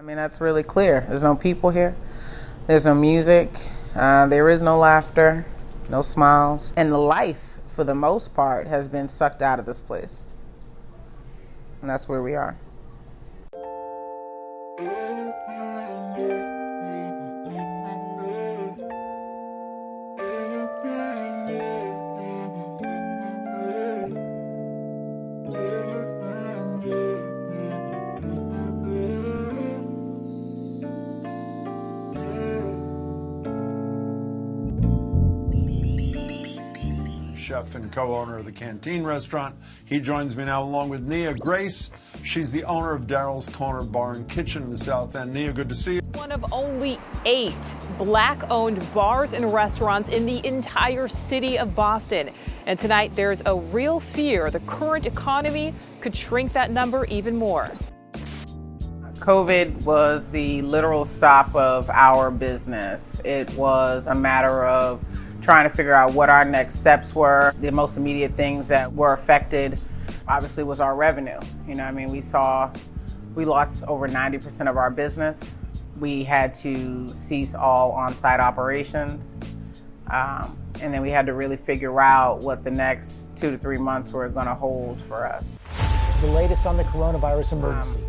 I mean, that's really clear. There's no people here. There's no music. There is no laughter, no smiles. And the life, for the most part, has been sucked out of this place. And that's where we are. Chef and co-owner of the Canteen restaurant. He joins me now along with Nia Grace. She's the owner of Daryl's Corner Bar and Kitchen in the South End. Nia, good to see you. One of only 8 Black-owned bars and restaurants in the entire city of Boston. And tonight there's a real fear the current economy could shrink that number even more. COVID was the literal stop of our business. It was a matter of trying to figure out what our next steps were. The most immediate things that were affected, obviously, was our revenue. You know, I mean, we lost over 90% of our business. We had to cease all on-site operations. And then we had to really figure out what the next 2 to 3 months were gonna hold for us. The latest on the coronavirus emergency.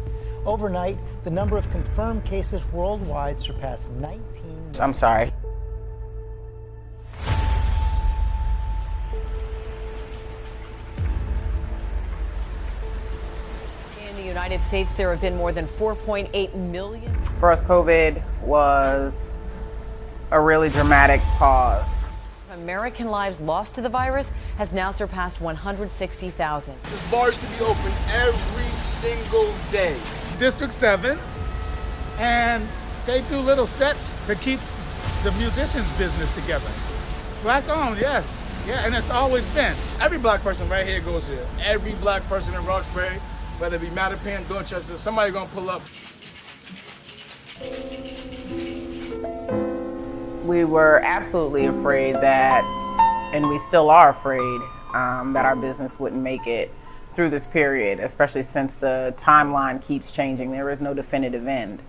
Overnight, the number of confirmed cases worldwide surpassed 19 million. I'm sorry. In the United States, there have been more than 4.8 million. For us, COVID was a really dramatic pause. American lives lost to the virus has now surpassed 160,000. This bar is to be open every single day. District 7, and they do little sets to keep the musicians' business together. Black owned, yes. Yeah, and it's always been. Every black person right here goes here. Every black person in Roxbury, whether it be Mattapan, Dorchester, somebody gonna pull up. We were absolutely afraid that, and we still are afraid, that our business wouldn't make it through this period, especially since the timeline keeps changing. There is no definitive end.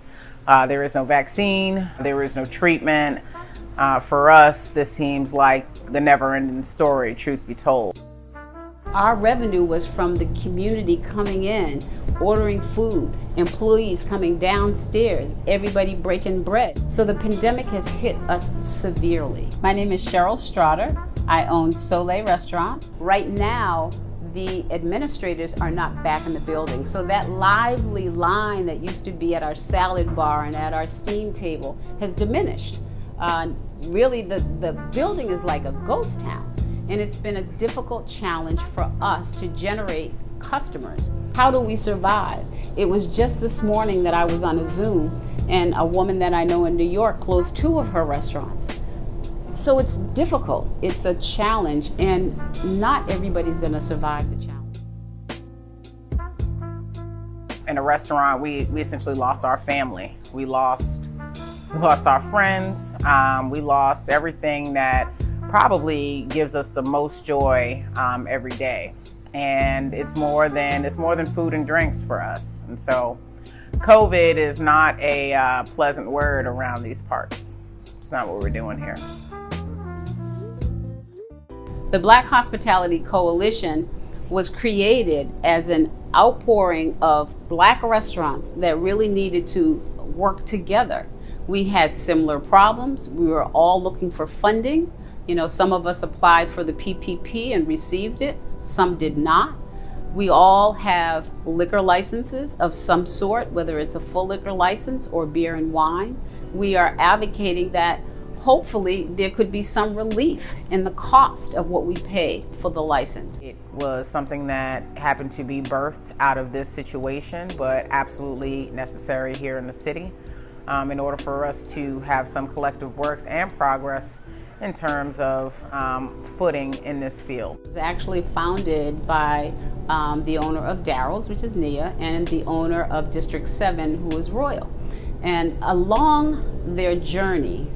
There is no vaccine. There is no treatment. For us, this seems like the never-ending story, truth be told. Our revenue was from the community coming in, ordering food, employees coming downstairs, everybody breaking bread. So the pandemic has hit us severely. My name is Cheryl Strader. I own Soleil Restaurant. Right now, the administrators are not back in the building. So that lively line that used to be at our salad bar and at our steam table has diminished. Really, the building is like a ghost town. And it's been a difficult challenge for us to generate customers. How do we survive? It was just this morning that I was on a Zoom and a woman that I know in New York closed 2 of her restaurants. So it's difficult, it's a challenge, and not everybody's gonna survive the challenge. In a restaurant, we essentially lost our family. We lost our friends. We lost everything that probably gives us the most joy every day. And it's more than food and drinks for us. And so COVID is not a pleasant word around these parts. It's not what we're doing here. The Black Hospitality Coalition was created as an outpouring of Black restaurants that really needed to work together. We had similar problems. We were all looking for funding. You know, some of us applied for the PPP and received it. Some did not. We all have liquor licenses of some sort, whether it's a full liquor license or beer and wine. We are advocating that hopefully there could be some relief in the cost of what we pay for the license. It was something that happened to be birthed out of this situation, but absolutely necessary here in the city in order for us to have some collective works and progress in terms of footing in this field. It was actually founded by the owner of Daryl's, which is Nia, and the owner of District 7, who is Royal. And along their journey,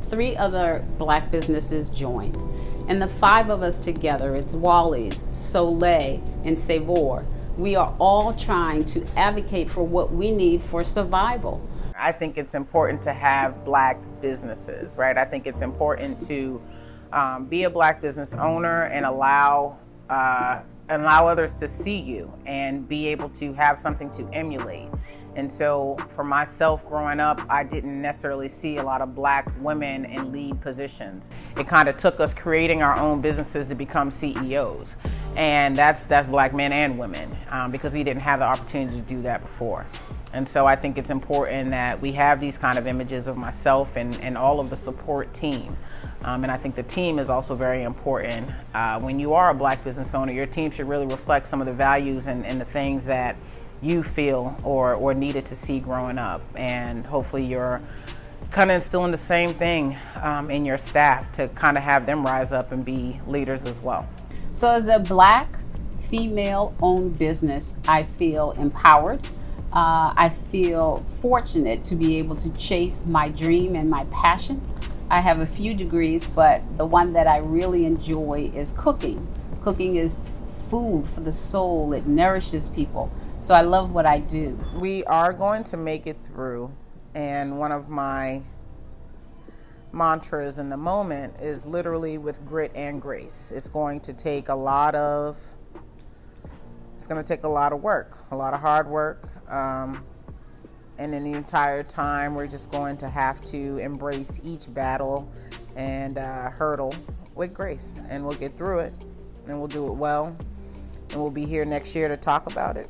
3 other Black businesses joined. And the 5 of us together, it's Wally's, Soleil, and Savor, We are all trying to advocate for what we need for survival. I think it's important to have Black businesses, right? I think it's important to be a Black business owner and allow others to see you and be able to have something to emulate. And so for myself growing up, I didn't necessarily see a lot of Black women in lead positions. It kind of took us creating our own businesses to become CEOs. And that's Black men and women because we didn't have the opportunity to do that before. And so I think it's important that we have these kind of images of myself and all of the support team. And I think the team is also very important. When you are a Black business owner, your team should really reflect some of the values and the things that you feel or needed to see growing up. And hopefully you're kind of instilling the same thing in your staff to kind of have them rise up and be leaders as well. So as a Black female-owned business, I feel empowered. I feel fortunate to be able to chase my dream and my passion. I have a few degrees, but the one that I really enjoy is cooking. Cooking is food for the soul. It nourishes people. So I love what I do. We are going to make it through. And one of my mantras in the moment is literally with grit and grace. It's going to take a lot of work, a lot of hard work. And in the entire time, we're just going to have to embrace each battle and hurdle with grace. And we'll get through it, and we'll do it well. And we'll be here next year to talk about it.